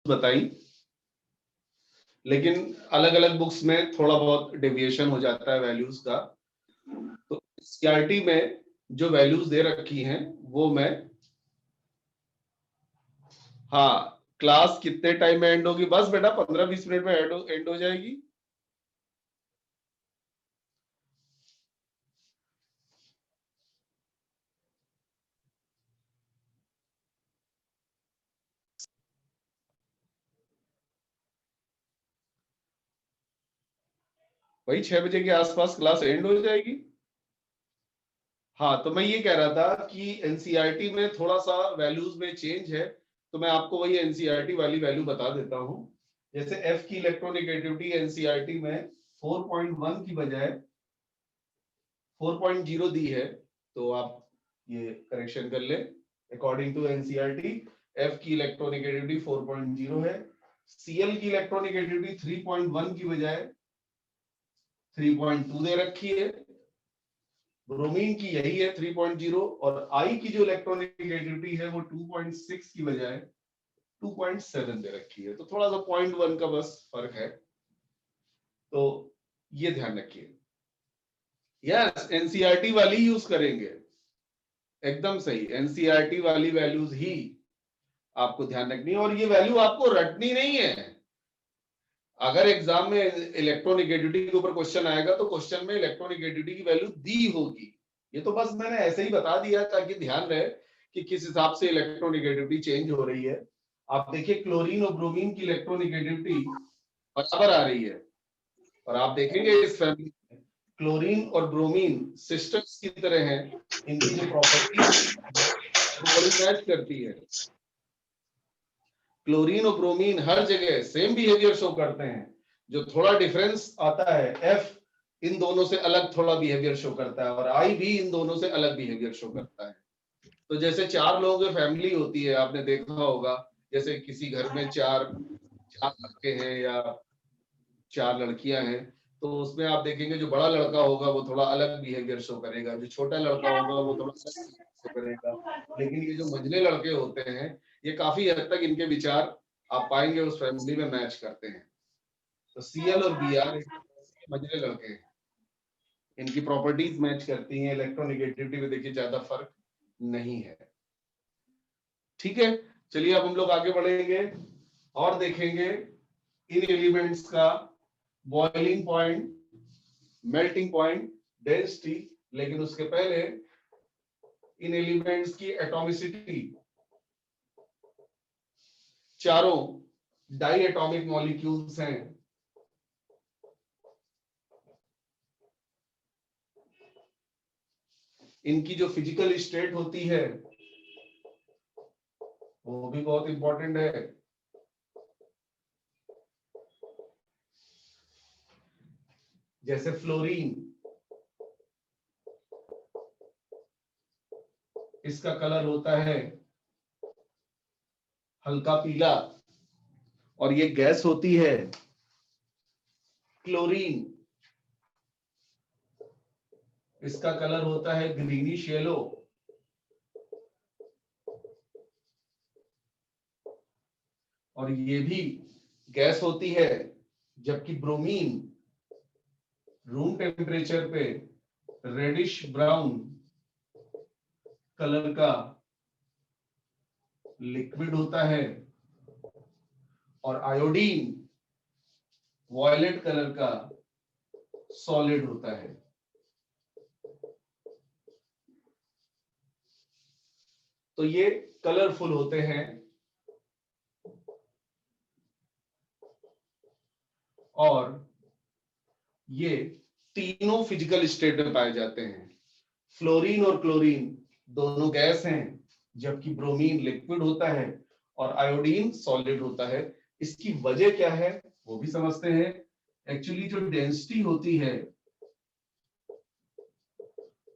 बताई, लेकिन अलग अलग बुक्स में थोड़ा बहुत डेविएशन हो जाता है वैल्यूज का। तो सीआरटी में जो वैल्यूज दे रखी हैं वो मैं, हाँ, क्लास कितने टाइम में एंड होगी? बस बेटा 15-20 मिनट में एंड हो जाएगी। वही 6 बजे के आसपास क्लास एंड हो जाएगी। हाँ, तो मैं ये कह रहा था कि एनसीईआरटी में थोड़ा सा वैल्यूज में चेंज है, तो मैं आपको वही एनसीईआरटी वाली वैल्यू बता देता हूँ। जैसे एफ की इलेक्ट्रोनेगेटिविटी एनसीईआरटी में 4.1 की बजाय 4.0 दी है, तो आप ये करेक्शन कर ले। अकॉर्डिंग टू एनसीईआरटी एफ की इलेक्ट्रोनेगेटिविटी 4.0 है। सीएल की इलेक्ट्रोनेगेटिविटी 3.1 की बजाय 3.2 दे रखी है। ब्रोमीन की यही है 3.0, और आई की जो इलेक्ट्रोनेगेटिविटी है वो 2.6 की बजाय 2.7 दे रखी है। तो थोड़ा सा 0.1 का बस फर्क है, तो ये ध्यान रखिए। यस, एनसीईआरटी वाली यूज करेंगे, एकदम सही, एनसीईआरटी वाली वैल्यूज ही आपको ध्यान रखनी है, और ये वैल्यू आपको रटनी नहीं है। अगर एग्जाम में इलेक्ट्रोनेगेटिविटी के ऊपर क्वेश्चन आएगा तो क्वेश्चन में इलेक्ट्रोनेगेटिविटी की वैल्यू दी होगी। ये तो बस मैंने ऐसे ही बता दिया ताकि ध्यान रहे कि किस हिसाब से इलेक्ट्रोनेगेटिविटी चेंज हो रही है। आप देखिए क्लोरीन और ब्रोमीन की इलेक्ट्रोनेगेटिविटी बराबर आ रही है, और आप देखेंगे इस फैमिली में क्लोरीन और ब्रोमीन सिस्टर्स की तरह हैं, इनकी जो प्रॉपर्टीज वो बड़ी मैच करती है। क्लोरीन और ब्रोमीन हर जगह सेम बिहेवियर शो करते हैं, जो थोड़ा डिफरेंस आता है एफ इन दोनों से अलग थोड़ा बिहेवियर शो करता है, और आई भी इन दोनों से अलग बिहेवियर शो करता है। तो जैसे 4 लोगों की फैमिली होती है, आपने देखा होगा, जैसे किसी घर में चार चार लड़के हैं या 4 लड़कियां हैं, तो उसमें आप देखेंगे जो बड़ा लड़का होगा वो थोड़ा अलग बिहेवियर शो करेगा, जो छोटा लड़का होगा वो थोड़ा अलग शो करेगा। लेकिन ये जो मंझले लड़के होते हैं, ये काफी हद तक इनके विचार आप पाएंगे उस फैमिली में मैच करते हैं। तो सीएल और बीआर मंझले लड़के हैं, इनकी प्रॉपर्टीज मैच करती हैं, इलेक्ट्रोनेगेटिविटी में देखिए ज्यादा फर्क नहीं है। ठीक है, चलिए अब हम लोग आगे बढ़ेंगे और देखेंगे इन एलिमेंट्स का boiling point, melting point, density. लेकिन उसके पहले इन एलिमेंट्स की एटॉमिसिटी, चारों डाई एटॉमिक मॉलिक्यूल्स हैं, इनकी जो फिजिकल स्टेट होती है वो भी बहुत इंपॉर्टेंट है। जैसे फ्लोरीन, इसका कलर होता है हल्का पीला, और ये गैस होती है क्लोरीन, इसका कलर होता है ग्रीनिश येलो, और ये भी गैस होती है। जबकि ब्रोमीन रूम टेम्परेचर पे रेडिश ब्राउन कलर का लिक्विड होता है, और आयोडीन वॉयलेट कलर का सॉलिड होता है। तो ये कलरफुल होते हैं, और ये तीनों फिजिकल स्टेट में पाए जाते हैं। फ्लोरीन और क्लोरीन दोनों गैस हैं, जबकि ब्रोमीन लिक्विड होता है और आयोडीन सॉलिड होता है। इसकी वजह क्या है वो भी समझते हैं। एक्चुअली जो डेंसिटी होती है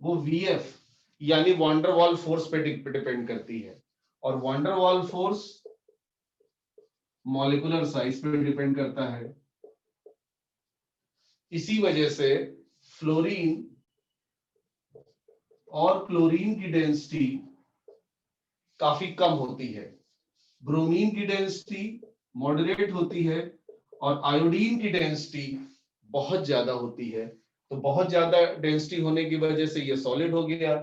वो वीएफ यानी वॉन डेर वाल फोर्स पे डिपेंड करती है, और van der Waals force molecular size पे डिपेंड करता है। इसी वजह से फ्लोरीन और क्लोरीन की डेंसिटी काफी कम होती है। ब्रोमीन की डेंसिटी मॉडरेट होती है और आयोडीन की डेंसिटी बहुत ज्यादा होती है। तो बहुत ज्यादा डेंसिटी होने की वजह से ये सॉलिड हो गया,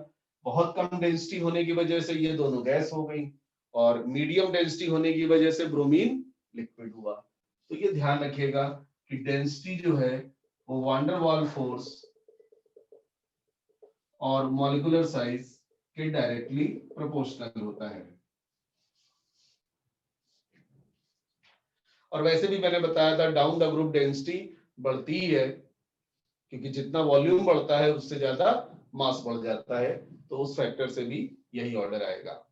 बहुत कम डेंसिटी होने की वजह से ये दोनों गैस हो गई, और मीडियम डेंसिटी होने की वजह से ब्रोमीन लिक्विड हुआ। तो ये ध्यान रखिएगा कि डेंसिटी जो है वो वान डेर वाल फोर्स और मॉलिक्यूलर साइज के डायरेक्टली प्रोपोर्शनल होता है। और वैसे भी मैंने बताया था डाउन द ग्रुप डेंसिटी बढ़ती ही है, क्योंकि जितना वॉल्यूम बढ़ता है उससे ज्यादा मास बढ़ जाता है, तो उस फैक्टर से भी यही ऑर्डर आएगा।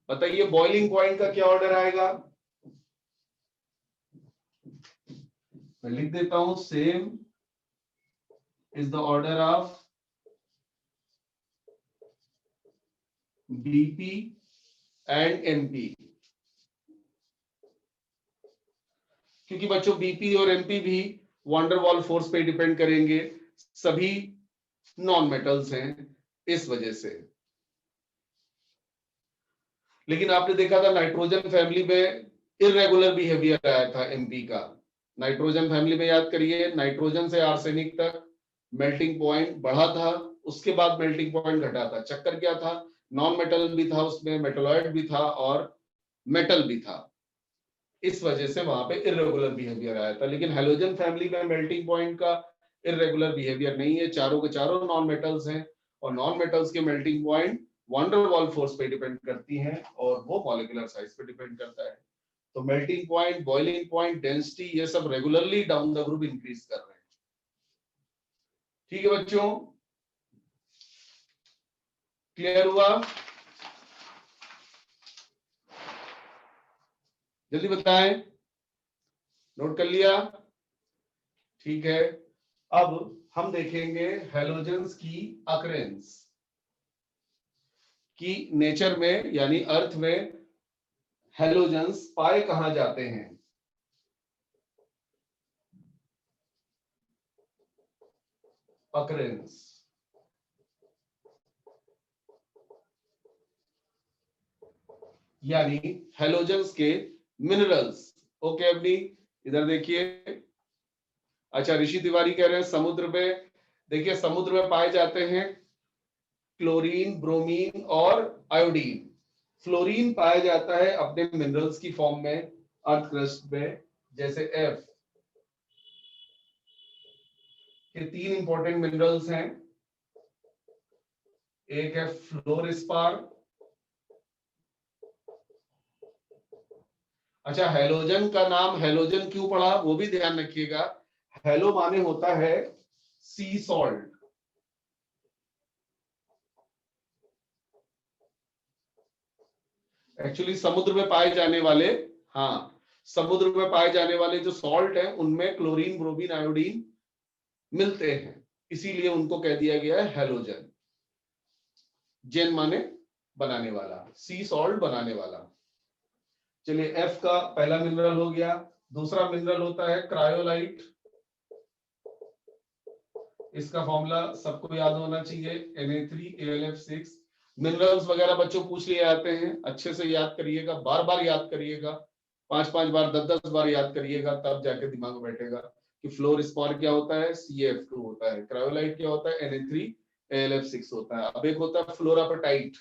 बताइए बॉइलिंग पॉइंट का क्या ऑर्डर आएगा? मैं लिख देता हूं, same is the order of BP and MP. क्योंकि बच्चों बीपी और एमपी भी वान डेर वाल फोर्स पे डिपेंड करेंगे, सभी नॉन मेटल्स हैं इस वजह से। लेकिन आपने देखा था नाइट्रोजन फैमिली में इरेगुलर बिहेवियर आया था एमपी का। नाइट्रोजन फैमिली में याद करिए, नाइट्रोजन से आर्सेनिक तक मेल्टिंग पॉइंट बढ़ा था, उसके बाद मेल्टिंग पॉइंट घटा था। चक्कर क्या था? नॉन मेटल भी था उसमें, मेटलॉइड भी था और मेटल भी था, इस वजह से वहां पे इरेगुलर बिहेवियर आया था। लेकिन हेलोजन फैमिली में मेल्टिंग पॉइंट का इरेगुलर बिहेवियर नहीं है, चारों के चारों नॉन मेटल्स हैं, और नॉन मेटल्स के melting point van der Waals force पे डिपेंड करती हैं, और वो मॉलिक्यूलर साइज पे डिपेंड करता है। तो melting point, boiling point, density, ये सब regularly down the group increase कर रहे हैं। ठीक है बच्चों, क्लियर हुआ? जल्दी बताएं, नोट कर लिया? ठीक है, अब हम देखेंगे हेलोजेंस की अकरेंस की नेचर में, यानी अर्थ में हेलोजेंस पाए कहां जाते हैं। अकरेंस, यानी हेलोजेंस के मिनरल्स। ओके अवनी, इधर देखिए। अच्छा, ऋषि तिवारी कह रहे हैं समुद्र में, देखिए समुद्र में पाए जाते हैं क्लोरीन, ब्रोमीन और आयोडीन। फ्लोरीन पाया जाता है अपने मिनरल्स की फॉर्म में अर्थ क्रस्ट में, जैसे एफ के 3 इंपॉर्टेंट मिनरल्स हैं। एक है फ्लोरिस्पार। अच्छा, हेलोजन का नाम हेलोजन क्यों पड़ा वो भी ध्यान रखिएगा। हेलो माने होता है सी सॉल्ट। एक्चुअली समुद्र में पाए जाने वाले, हाँ, समुद्र में पाए जाने वाले जो सॉल्ट है उनमें क्लोरीन, ब्रोमीन, आयोडीन मिलते हैं, इसीलिए उनको कह दिया गया है हेलोजन। जेन माने बनाने वाला, सी सॉल्ट बनाने वाला। चलिए, एफ का पहला मिनरल हो गया। दूसरा मिनरल होता है क्रायोलाइट। इसका फॉर्मूला सबको याद होना चाहिए, Na3AlF6। मिनरल्स वगैरह बच्चों पूछ लिए आते हैं, अच्छे से याद करिएगा, बार बार याद करिएगा, 5-5 बार, 10-10 बार याद करिएगा, तब जाके दिमाग में बैठेगा कि फ्लोरिस्पार क्या होता है, CaF2 होता है, क्रायोलाइट क्या होता है, Na3AlF6 होता है। अब एक होता है फ्लोरापेटाइट,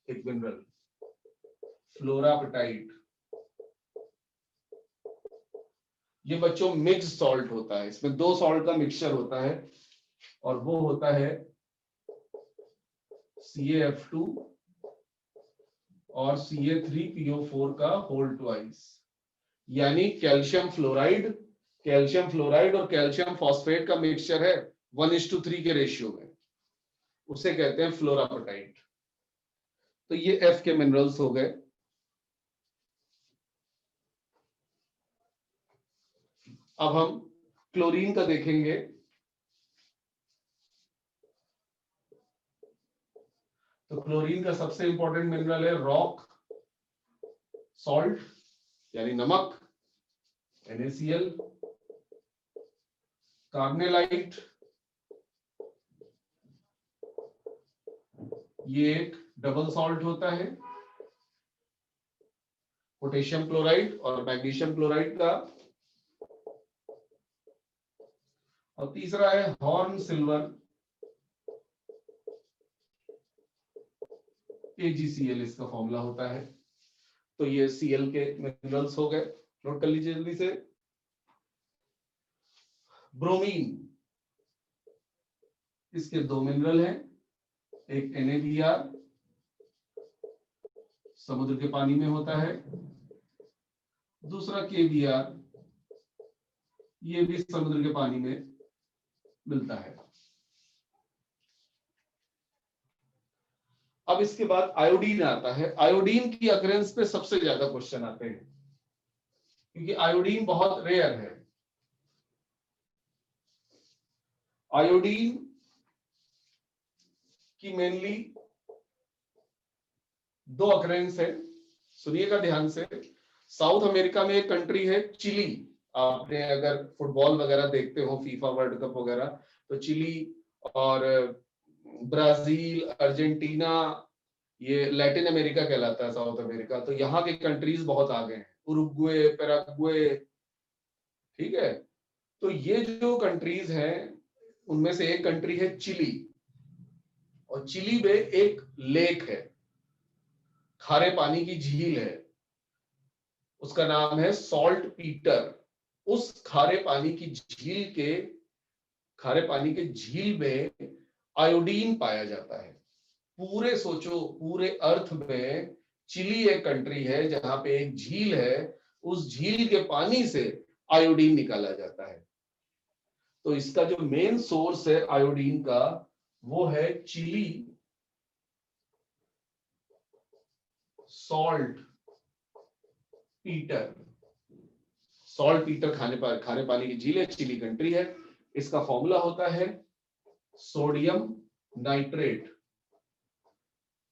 एक मिनरल फ्लोरापेटाइट। ये बच्चों मिक्स सॉल्ट होता है, इसमें 2 सॉल्ट का मिक्सचर होता है, और वो होता है CaF2 और CA3PO4 का होल ट्वाइस, यानी कैल्शियम फ्लोराइड। कैल्शियम फ्लोराइड और कैल्शियम फॉस्फेट का मिक्सचर है 1:3 के रेशियो में, उसे कहते हैं फ्लोरापेटाइट। तो ये एफ के मिनरल्स हो गए। अब हम क्लोरीन का देखेंगे। तो क्लोरीन का सबसे इंपॉर्टेंट मिनरल है रॉक सॉल्ट, यानी नमक, NaCl। कार्बोनाइट, ये एक डबल सॉल्ट होता है। पोटेशियम क्लोराइड और मैग्नीशियम क्लोराइड का, और तीसरा है हॉर्न सिल्वर, AgCl इसका फॉर्मूला होता है। तो ये Cl के मिनरल्स हो गए, नोट कर लीजिए जल्दी से। ब्रोमीन, इसके दो मिनरल हैं, एक NaBr समुद्र के पानी में होता है, दूसरा KBr, ये भी समुद्र के पानी में मिलता है। अब इसके बाद आयोडीन आता है। आयोडीन की अकरेंस पे सबसे ज्यादा क्वेश्चन आते हैं, क्योंकि आयोडीन बहुत रेयर है। आयोडीन की मेनली दो अकरेंस है, सुनिएगा ध्यान से। साउथ अमेरिका में एक कंट्री है चिली, आपने अगर फुटबॉल वगैरह देखते हो, फीफा वर्ल्ड कप वगैरह, तो चिली और ब्राजील, अर्जेंटीना, ये लैटिन अमेरिका कहलाता है साउथ अमेरिका। तो यहाँ के कंट्रीज बहुत आगे हैं, उरुग्वे, पैराग्वे, ठीक है। तो ये जो कंट्रीज हैं उनमें से एक कंट्री है चिली, और चिली में एक लेक है, खारे पानी की झील है, उसका नाम है सॉल्ट पीटर। उस खारे पानी की झील में आयोडीन पाया जाता है। पूरे सोचो, पूरे अर्थ में चिली एक कंट्री है जहां पे एक झील है, उस झील के पानी से आयोडीन निकाला जाता है। तो इसका जो मेन सोर्स है आयोडीन का, वो है Chile saltpetre. Saltpetre खारे पानी की झील है, चिली कंट्री है। इसका फॉर्मूला होता है सोडियम नाइट्रेट।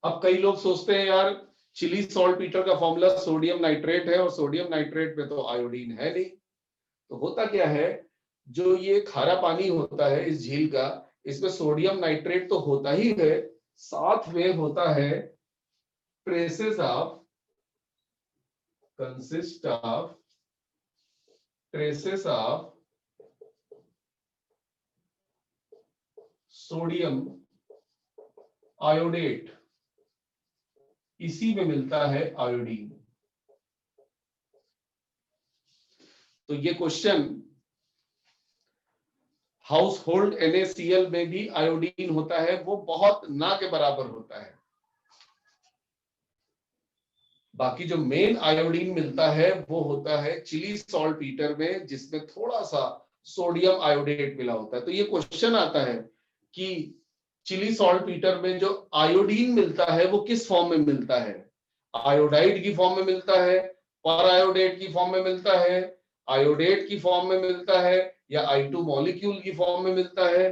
अब कई लोग सोचते हैं यार चिली सॉल्ट पीटर का फॉर्मूला सोडियम नाइट्रेट है, और सोडियम नाइट्रेट में तो आयोडीन है नहीं। तो होता क्या है, जो ये खारा पानी होता है इस झील का, इसमें सोडियम नाइट्रेट तो होता ही है, साथ में होता है ट्रेसेस ऑफ सोडियम आयोडेट, इसी में मिलता है आयोडीन। तो ये क्वेश्चन हाउस होल्ड NaCl में भी आयोडीन होता है, वो बहुत ना के बराबर होता है। बाकी जो मेन आयोडीन मिलता है वो होता है चिली सॉल्ट पीटर में, जिसमें थोड़ा सा सोडियम आयोडेट मिला होता है। तो ये क्वेश्चन आता है कि चिली सॉल्ट पीटर में जो आयोडीन मिलता है वो किस फॉर्म में मिलता है, आयोडाइड की फॉर्म में मिलता है, पर आयोडेट की फॉर्म में मिलता है, आयोडेट की फॉर्म में मिलता है, या I2 मॉलिक्यूल की फॉर्म में मिलता है।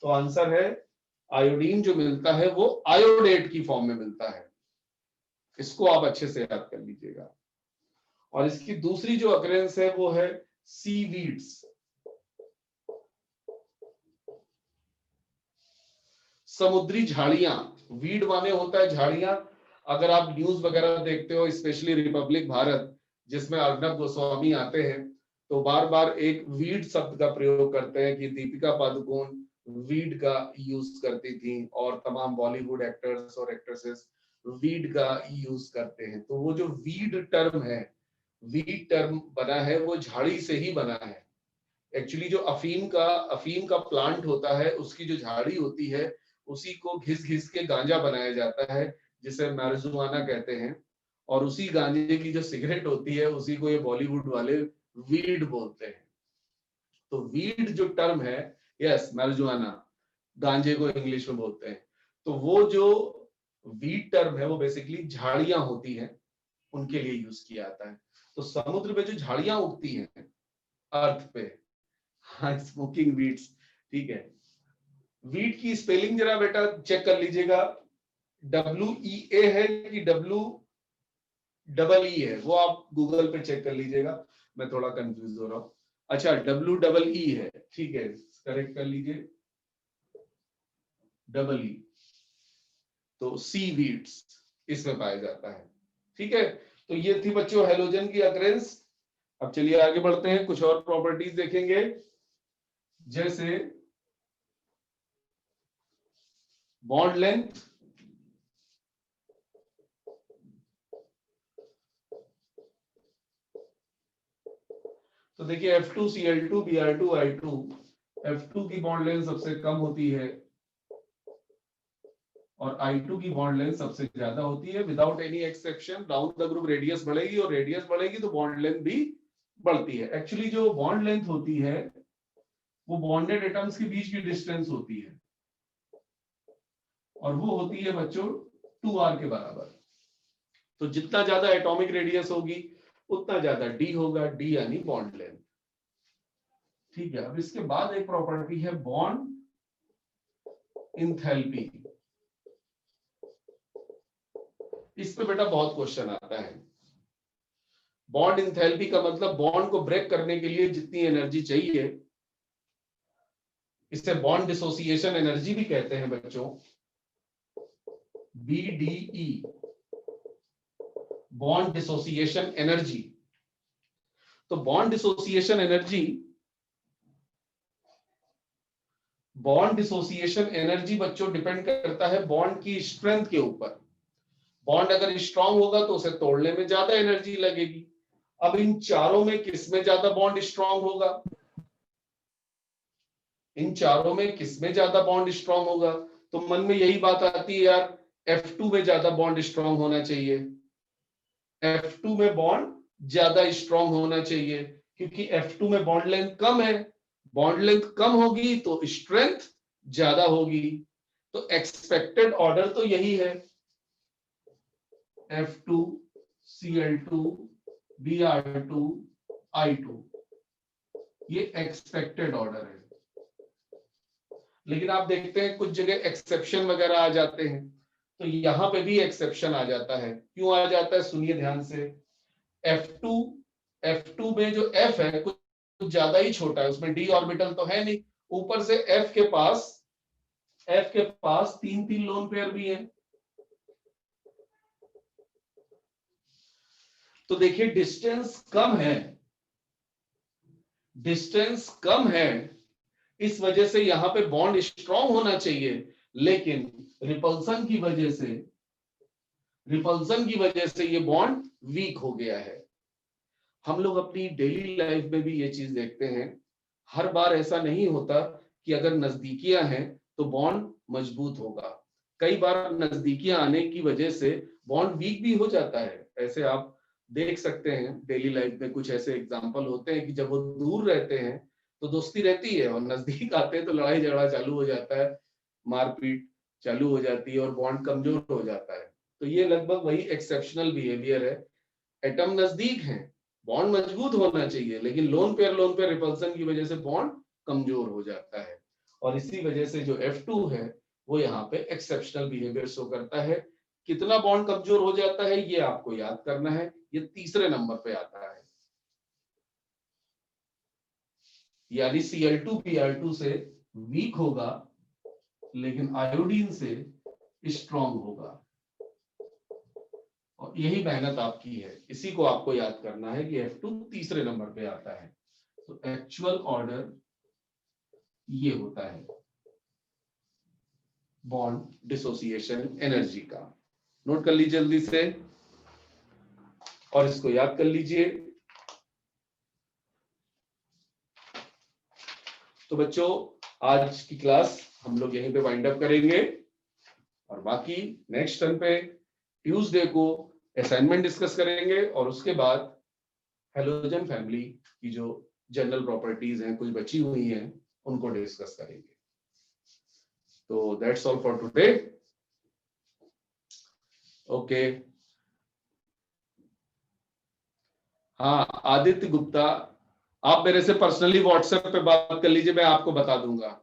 तो आंसर है आयोडीन जो मिलता है वो आयोडेट की फॉर्म में मिलता है। इसको आप अच्छे से याद कर लीजिएगा। और इसकी दूसरी जो अकरेंस है वो है सीवीड्स, समुद्री झाड़ियां। वीड माने होता है झाड़ियां। अगर आप न्यूज वगैरह देखते हो, स्पेशली रिपब्लिक भारत जिसमें अर्नब गोस्वामी आते हैं, तो बार बार एक वीड शब्द का प्रयोग करते हैं कि दीपिका पादुकोण वीड का यूज करती थी, और तमाम बॉलीवुड एक्टर्स और एक्ट्रेसेस वीड का यूज करते हैं। तो वो जो वीड टर्म बना है वो झाड़ी से ही बना है। एक्चुअली जो अफीम का प्लांट होता है, उसकी जो झाड़ी होती है उसी को घिस घिस के गांजा बनाया जाता है, जिसे मैरिजुआना कहते हैं। और उसी गांजे की जो सिगरेट होती है उसी को ये बॉलीवुड वाले वीड बोलते हैं। तो वीड जो टर्म है, यस मैरिजुआना, गांजे को इंग्लिश में बोलते हैं। तो वो जो वीड टर्म है वो बेसिकली झाड़ियां होती हैं, उनके लिए यूज किया जाता है। तो समुद्र में जो झाड़ियां उगती हैं अर्थ पे, हाँ स्मोकिंग वीड्स, ठीक है। वीट की स्पेलिंग जरा बेटा चेक कर लीजिएगा, WEA है कि WEE है, वो आप गूगल पे चेक कर लीजिएगा, मैं थोड़ा कंफ्यूज हो रहा हूँ। अच्छा WEE है, ठीक है, करेक्ट कर लीजिए EE। तो सी वीड्स इसमें पाया जाता है, ठीक है। तो ये थी बच्चों हैलोजन की अकरेंस। अब चलिए आगे बढ़ते हैं, कुछ और प्रॉपर्टीज देखेंगे, जैसे बॉन्ड लेंथ, तो देखिए F2Cl2 Br2I2, F2 की बॉन्ड लेंथ सबसे कम होती है और I2 की बॉन्ड लेंथ सबसे ज्यादा होती है, without any exception. Down the group radius बढ़ेगी और रेडियस बढ़ेगी तो बॉन्ड लेंथ भी बढ़ती है। एक्चुअली जो बॉन्ड लेंथ होती है वो बॉन्डेड एटम्स के बीच की डिस्टेंस होती है और वो होती है बच्चों 2r के बराबर। तो जितना ज्यादा एटॉमिक रेडियस होगी उतना ज्यादा d होगा, d यानी बॉन्ड लेंथ। ठीक है, अब इसके बाद एक प्रॉपर्टी है बॉन्ड इंथैल्पी। इस पे बेटा बहुत क्वेश्चन आता है। बॉन्ड इंथैल्पी का मतलब बॉन्ड को ब्रेक करने के लिए जितनी एनर्जी चाहिए, इसे बॉन्ड डिसोसिएशन एनर्जी भी कहते हैं बच्चों, BDE, बॉन्ड डिसोसिएशन एनर्जी। तो बॉन्ड डिसोसिएशन एनर्जी बच्चों डिपेंड करता है बॉन्ड की स्ट्रेंथ के ऊपर। बॉन्ड अगर स्ट्रांग होगा तो उसे तोड़ने में ज्यादा एनर्जी लगेगी। अब इन चारों में किसमें ज्यादा बॉन्ड स्ट्रांग होगा? इन चारों में किसमें ज्यादा बॉन्ड स्ट्रांग होगा? तो मन में यही बात आती है यार, F2 में ज्यादा बॉन्ड स्ट्रांग होना चाहिए, F2 में बॉन्ड ज्यादा स्ट्रांग होना चाहिए, क्योंकि F2 में बॉन्ड लेंथ कम है। बॉन्ड लेंथ कम होगी तो स्ट्रेंथ ज्यादा होगी। तो एक्सपेक्टेड ऑर्डर तो यही है, F2Cl2 Br2 I2, ये एक्सपेक्टेड ऑर्डर है। लेकिन आप देखते हैं कुछ जगह एक्सेप्शन वगैरह आ जाते हैं, तो यहां पे भी एक्सेप्शन आ जाता है। क्यों आ जाता है सुनिए ध्यान से। F2 में जो F है कुछ ज्यादा ही छोटा है, उसमें d ऑर्बिटल तो है नहीं, ऊपर से F के पास 3 लोन पेयर भी हैं। तो देखिए डिस्टेंस कम है, इस वजह से यहां पे बॉन्ड स्ट्रांग होना चाहिए, लेकिन रिपल्सन की वजह से ये बॉन्ड वीक हो गया है। हम लोग अपनी डेली लाइफ में भी ये चीज देखते हैं, हर बार ऐसा नहीं होता कि अगर नजदीकियां हैं तो बॉन्ड मजबूत होगा। कई बार नजदीकियां आने की वजह से बॉन्ड वीक भी हो जाता है। ऐसे आप देख सकते हैं डेली लाइफ में कुछ ऐसे एग्जांपल होते हैं कि जब वो दूर रहते हैं तो दोस्ती रहती है और नजदीक आते हैं तो लड़ाई झगड़ा चालू हो जाता है, मारपीट चालू हो जाती है और बॉन्ड कमजोर हो जाता है। तो ये लगभग वही एक्सेप्शनल बिहेवियर है। एटम नजदीक है, बॉन्ड मजबूत होना चाहिए, लेकिन लोन पेयर रिपल्सन की वजह से बॉन्ड कमजोर हो जाता है। और इसी वजह से जो F2 है वो यहाँ पे एक्सेप्शनल बिहेवियर शो करता है। कितना बॉन्ड कमजोर हो जाता है ये आपको याद करना है, ये तीसरे नंबर पे आता है, यानी Cl2 Br2 से वीक होगा लेकिन आयोडीन से स्ट्रॉन्ग होगा। और यही मेहनत आपकी है, इसी को आपको याद करना है कि F2 तीसरे नंबर पे आता है। तो एक्चुअल ऑर्डर ये होता है बॉन्ड डिसोसिएशन एनर्जी का। नोट कर लीजिए जल्दी से और इसको याद कर लीजिए। तो बच्चों आज की क्लास हम लोग यहीं पे वाइंड अप करेंगे और बाकी नेक्स्ट टर्न पे ट्यूसडे को असाइनमेंट डिस्कस करेंगे और उसके बाद हैलोजन फैमिली की जो जनरल प्रॉपर्टीज हैं कुछ बची हुई हैं उनको डिस्कस करेंगे। तो that's all for today. Okay, हाँ आदित्य गुप्ता, आप मेरे से पर्सनली व्हाट्सएप पे बात कर लीजिए, मैं आपको बता दूंगा।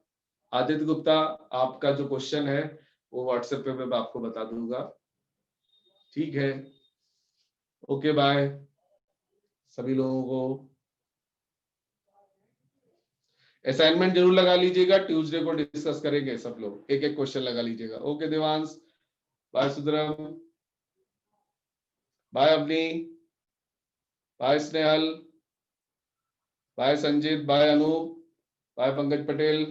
आदित्य गुप्ता, आपका जो क्वेश्चन है वो व्हाट्सएप पे मैं आपको बता दूंगा। ठीक है, ओके बाय सभी लोगों को। असाइनमेंट जरूर लगा लीजिएगा, ट्यूसडे को डिस्कस करेंगे सब लोग, एक एक क्वेश्चन लगा लीजिएगा। Okay Devansh, bye Sudharam, bye Avni. Bye Snehal, bye Sanjeet, bye Anoop, bye Pankaj Patel.